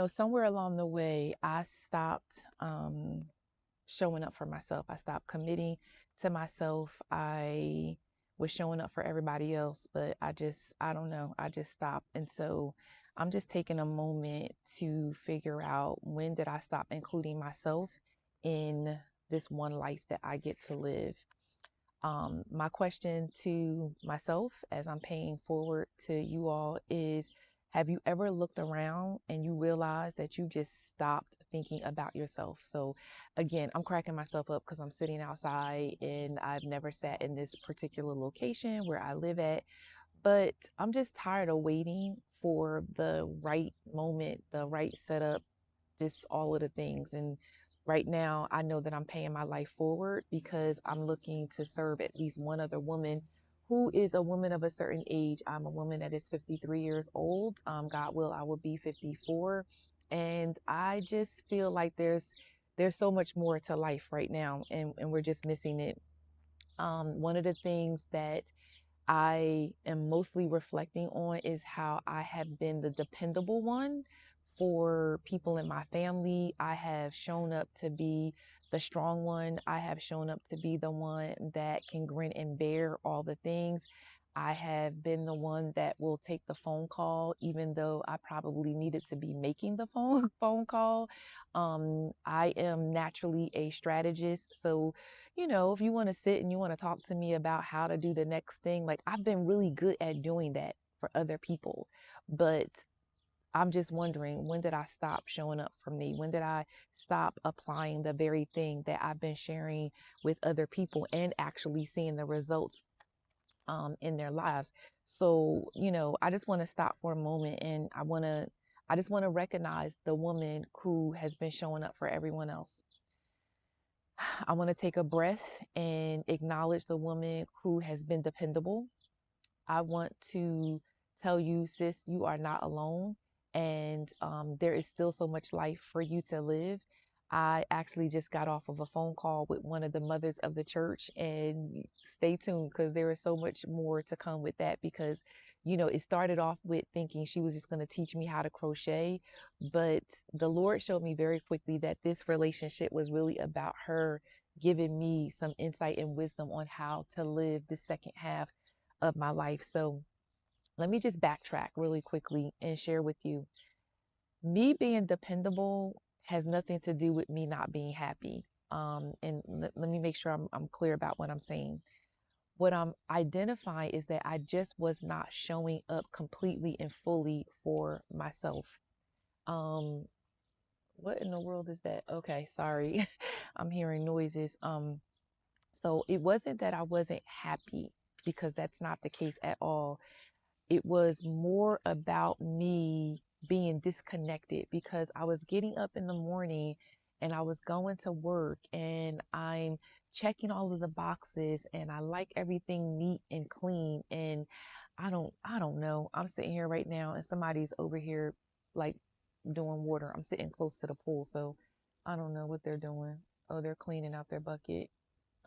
somewhere along the way, I stopped showing up for myself. I stopped committing to myself. I was showing up for everybody else, but I don't know, I just stopped. And so I'm just taking a moment to figure out, when did I stop including myself in this one life that I get to live? My question to myself as I'm paying forward to you all is, have you ever looked around and you realize that you just stopped thinking about yourself? So again, I'm cracking myself up because I'm sitting outside and I've never sat in this particular location where I live at, but I'm just tired of waiting for the right moment, the right setup, just all of the things. And right now, I know that I'm paying my life forward because I'm looking to serve at least one other woman who is a woman of a certain age. I'm a woman that is 53 years old. God will, I will be 54. And I just feel like there's so much more to life right now, and we're just missing it. One of the things that I am mostly reflecting on is how I have been the dependable one for people in my family. I have shown up to be the strong one. I have shown up to be the one that can grin and bear all the things. I have been the one that will take the phone call, even though I probably needed to be making the phone call. I am naturally a strategist. So, if you want to sit and you want to talk to me about how to do the next thing, like, I've been really good at doing that for other people. But I'm just wondering, when did I stop showing up for me? When did I stop applying the very thing that I've been sharing with other people and actually seeing the results in their lives? So, I just want to stop for a moment, and I just want to recognize the woman who has been showing up for everyone else. I want to take a breath and acknowledge the woman who has been dependable. I want to tell you, sis, you are not alone, and there is still so much life for you to live. I actually just got off of a phone call with one of the mothers of the church, and stay tuned because there is so much more to come with that. Because, it started off with thinking she was just going to teach me how to crochet, but the Lord showed me very quickly that this relationship was really about her giving me some insight and wisdom on how to live the second half of my life. So let me just backtrack really quickly and share with you. Me being dependable has nothing to do with me not being happy. And let me make sure I'm clear about what I'm saying. What I'm identifying is that I just was not showing up completely and fully for myself. Um, what in the world is that? Okay, sorry. I'm hearing noises. So it wasn't that I wasn't happy, because that's not the case at all. It was more about me being disconnected, because I was getting up in the morning and I was going to work and I'm checking all of the boxes and I like everything neat and clean. And I don't know. I'm sitting here right now and somebody's over here like doing water. I'm sitting close to the pool, so I don't know what they're doing. Oh, they're cleaning out their bucket.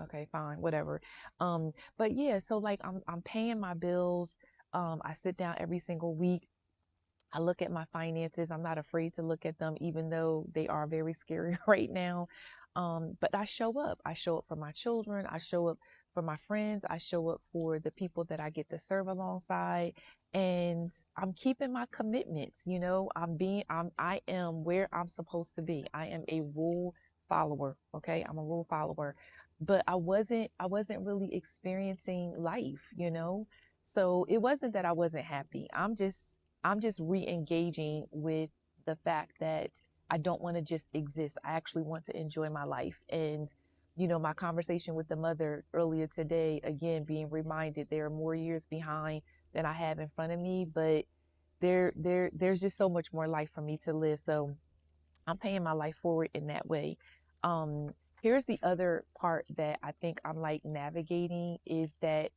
Okay, fine, whatever. But yeah, so like I'm paying my bills. I sit down every single week. I look at my finances. I'm not afraid to look at them, even though they are very scary right now. But I show up. I show up for my children. I show up for my friends. I show up for the people that I get to serve alongside. And I'm keeping my commitments. I am where I'm supposed to be. I am a rule follower. Okay. I'm a rule follower. But I wasn't really experiencing life. So it wasn't that I wasn't happy. I'm just re-engaging with the fact that I don't want to just exist. I actually want to enjoy my life. And, my conversation with the mother earlier today, again, being reminded there are more years behind than I have in front of me, but there's just so much more life for me to live. So I'm paying my life forward in that way. Um, Here's the other part that I think I'm like navigating, is that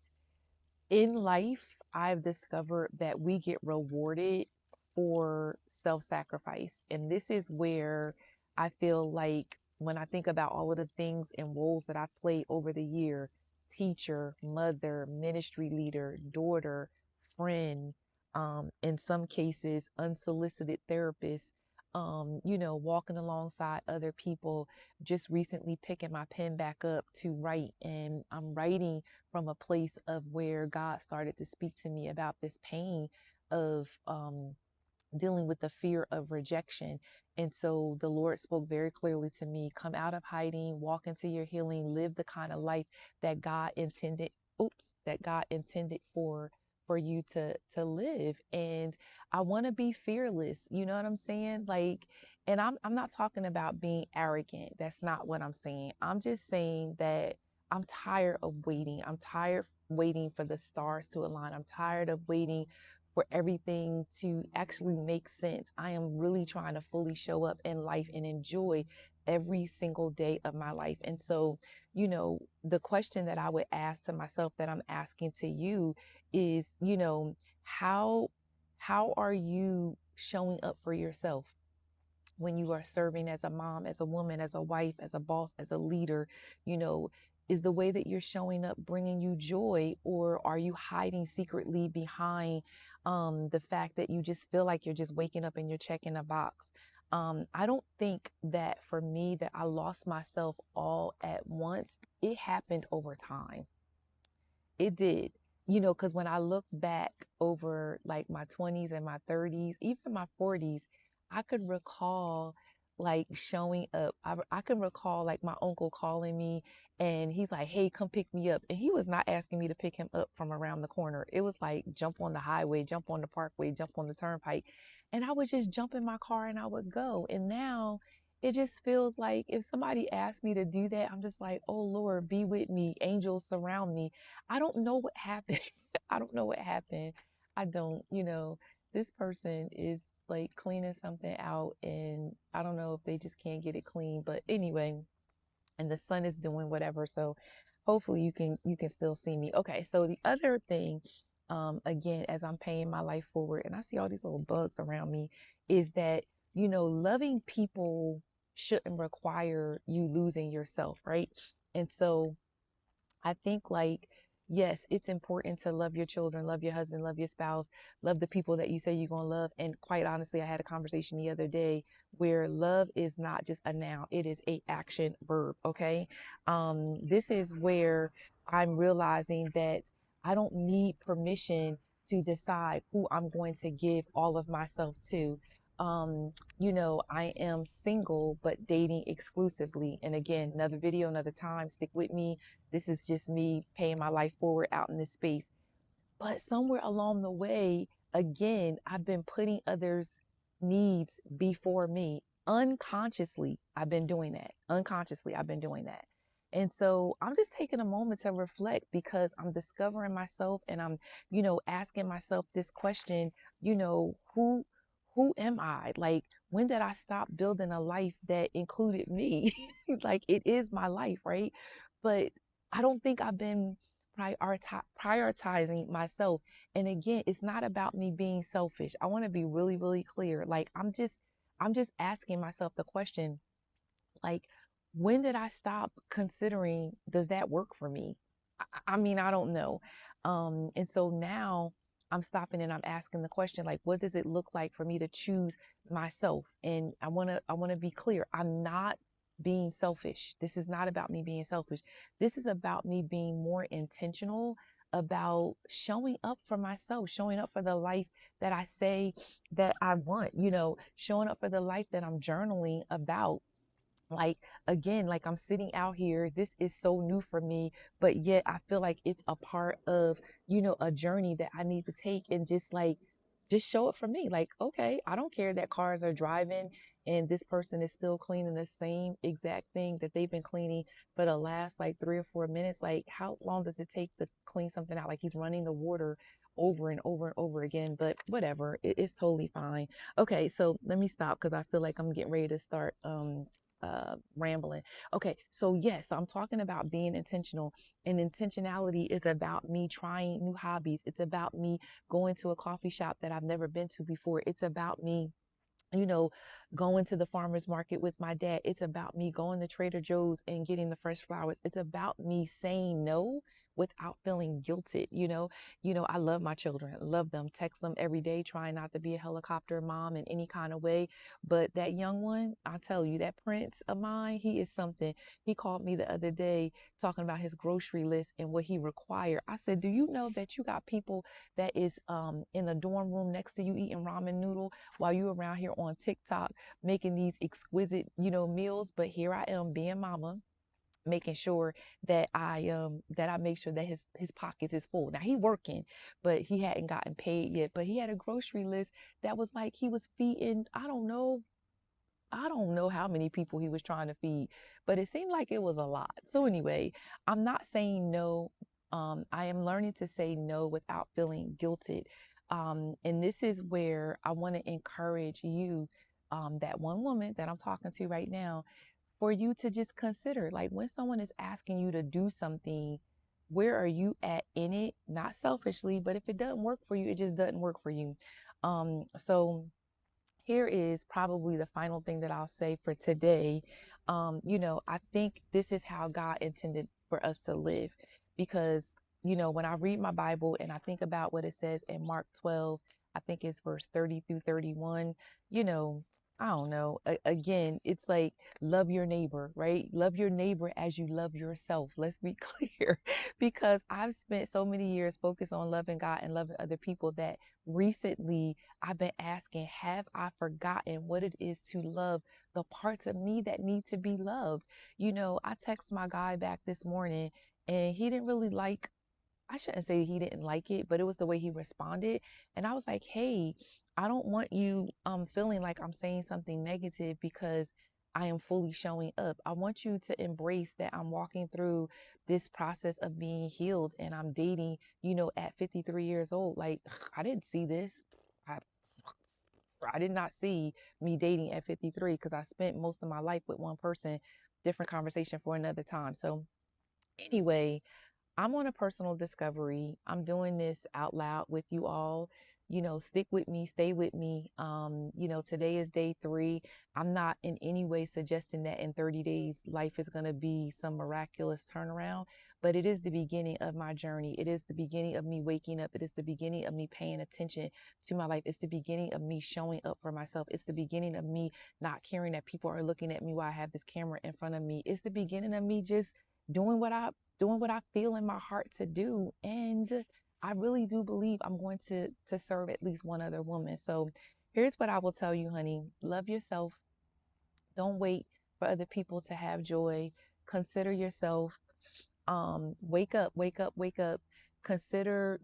in life, I've discovered that we get rewarded for self sacrifice. And this is where I feel like, when I think about all of the things and roles that I've played over the year: teacher, mother, ministry leader, daughter, friend, in some cases, unsolicited therapist. walking alongside other people, just recently picking my pen back up to write. And I'm writing from a place of where God started to speak to me about this pain of dealing with the fear of rejection. And so the Lord spoke very clearly to me, come out of hiding, walk into your healing, live the kind of life that God intended, that God intended for you to live. And I want to be fearless. You know what I'm saying? Like, and I'm not talking about being arrogant. That's not what I'm saying. I'm just saying that I'm tired of waiting. I'm tired waiting for the stars to align. I'm tired of waiting for everything to actually make sense. I am really trying to fully show up in life and enjoy every single day of my life. And so, the question that I would ask to myself that I'm asking to you is, how are you showing up for yourself when you are serving as a mom, as a woman, as a wife, as a boss, as a leader? you know, is the way that you're showing up bringing you joy, or are you hiding secretly behind the fact that you just feel like you're just waking up and you're checking a box? I don't think that for me that I lost myself all at once. It happened over time. It did. Because when I look back over like my 20s and my 30s, even my 40s, I could recall like showing up. I can recall like my uncle calling me and he's like, hey, come pick me up. And he was not asking me to pick him up from around the corner. It was like jump on the highway, jump on the parkway, jump on the turnpike. And I would just jump in my car and I would go. And now it just feels like if somebody asked me to do that, I'm just like, oh Lord, be with me. Angels surround me. I don't know what happened. I don't know what happened. I don't, this person is like cleaning something out and I don't know if they just can't get it clean. But anyway, and the sun is doing whatever. So hopefully you can still see me. Okay, so the other thing, again, as I'm paying my life forward and I see all these little bugs around me, is that, loving people shouldn't require you losing yourself, right? And so I think like, yes, it's important to love your children, love your husband, love your spouse, love the people that you say you're going to love. And quite honestly, I had a conversation the other day where love is not just a noun, it is a action verb. Okay. This is where I'm realizing that I don't need permission to decide who I'm going to give all of myself to. I am single, but dating exclusively. And again, another video, another time, stick with me. This is just me paying my life forward out in this space. But somewhere along the way, again, I've been putting others' needs before me. Unconsciously, I've been doing that. Unconsciously, I've been doing that. And so I'm just taking a moment to reflect because I'm discovering myself and I'm, asking myself this question, who am I? Like, when did I stop building a life that included me? Like, it is my life, right? But I don't think I've been prioritizing myself. And again, it's not about me being selfish. I want to be really, really clear. Like, I'm just asking myself the question, like, when did I stop considering, does that work for me? I mean, I don't know. And so now I'm stopping and I'm asking the question, like, what does it look like for me to choose myself? And I want to be clear. I'm not being selfish. This is not about me being selfish. This is about me being more intentional about showing up for myself, showing up for the life that I say that I want, showing up for the life that I'm journaling about. Like, again, like I'm sitting out here, this is so new for me, but yet I feel like it's a part of, a journey that I need to take and just show it for me. Like, okay, I don't care that cars are driving and this person is still cleaning the same exact thing that they've been cleaning for the last like 3 or 4 minutes. Like, how long does it take to clean something out? Like, he's running the water over and over and over again, but whatever, it's totally fine. Okay, so let me stop because I feel like I'm getting ready to start rambling. Okay, so yes, I'm talking about being intentional, and intentionality is about me trying new hobbies. It's about me going to a coffee shop that I've never been to before. It's about me, you know, going to the farmer's market with my dad. It's about me going to Trader Joe's and getting the fresh flowers. It's about me saying no without feeling guilted. I love my children, love them, text them every day, trying not to be a helicopter mom in any kind of way. But that young one, I tell you, that prince of mine, he is something. He called me the other day talking about his grocery list and what he required. I said, do you know that you got people that is in the dorm room next to you eating ramen noodle while you around here on TikTok making these exquisite, meals? But here I am being mama, making sure that I make sure that his pockets is full. Now he working, but he hadn't gotten paid yet. But he had a grocery list that was like he was feeding, I don't know how many people he was trying to feed, but it seemed like it was a lot. So anyway, I'm not saying no. I am learning to say no without feeling guilted. And this is where I want to encourage you, that one woman that I'm talking to right now, for you to just consider, like, when someone is asking you to do something, where are you at in it? Not selfishly, but if it doesn't work for you, it just doesn't work for you. So here is probably the final thing that I'll say for today. I think this is how God intended for us to live, because, when I read my Bible and I think about what it says in Mark 12, I think it's verse 30 through 31, you know, I don't know. Again, it's like love your neighbor, right? Love your neighbor as you love yourself. Let's be clear, because I've spent so many years focused on loving God and loving other people that recently I've been asking, have I forgotten what it is to love the parts of me that need to be loved? I text my guy back this morning and he didn't really like, I shouldn't say he didn't like it, but it was the way he responded. And I was like, hey, I don't want you feeling like I'm saying something negative because I am fully showing up. I want you to embrace that I'm walking through this process of being healed and I'm dating, at 53 years old. Like, I didn't see this. I, I did not see me dating at 53 because I spent most of my life with one person. Different conversation for another time. So, anyway, I'm on a personal discovery. I'm doing this out loud with you all. Stick with me, stay with me. Today is day 3. I'm not in any way suggesting that in 30 days life is going to be some miraculous turnaround, but it is the beginning of my journey. It is the beginning of me waking up. It is the beginning of me paying attention to my life. It's the beginning of me showing up for myself. It's the beginning of me not caring that people are looking at me while I have this camera in front of me. It's the beginning of me just doing what I feel in my heart to do. And I really do believe I'm going to serve at least one other woman. So here's what I will tell you, honey. Love yourself. Don't wait for other people to have joy. Consider yourself. Wake up, wake up, wake up. Consider,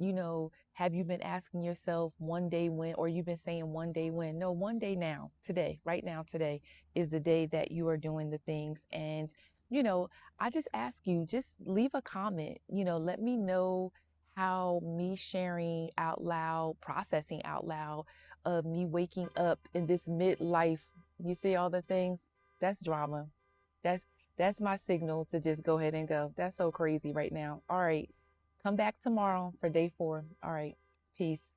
have you been asking yourself one day when, or you've been saying one day when? No, one day now, today, right now, today is the day that you are doing the things. And, you know, I just ask you, just leave a comment, let me know how me sharing out loud, processing out loud of me waking up in this midlife. You see all the things? That's drama. That's that's my signal to just go ahead and go. That's so crazy right now. All right. Come back tomorrow for day 4. All right. Peace.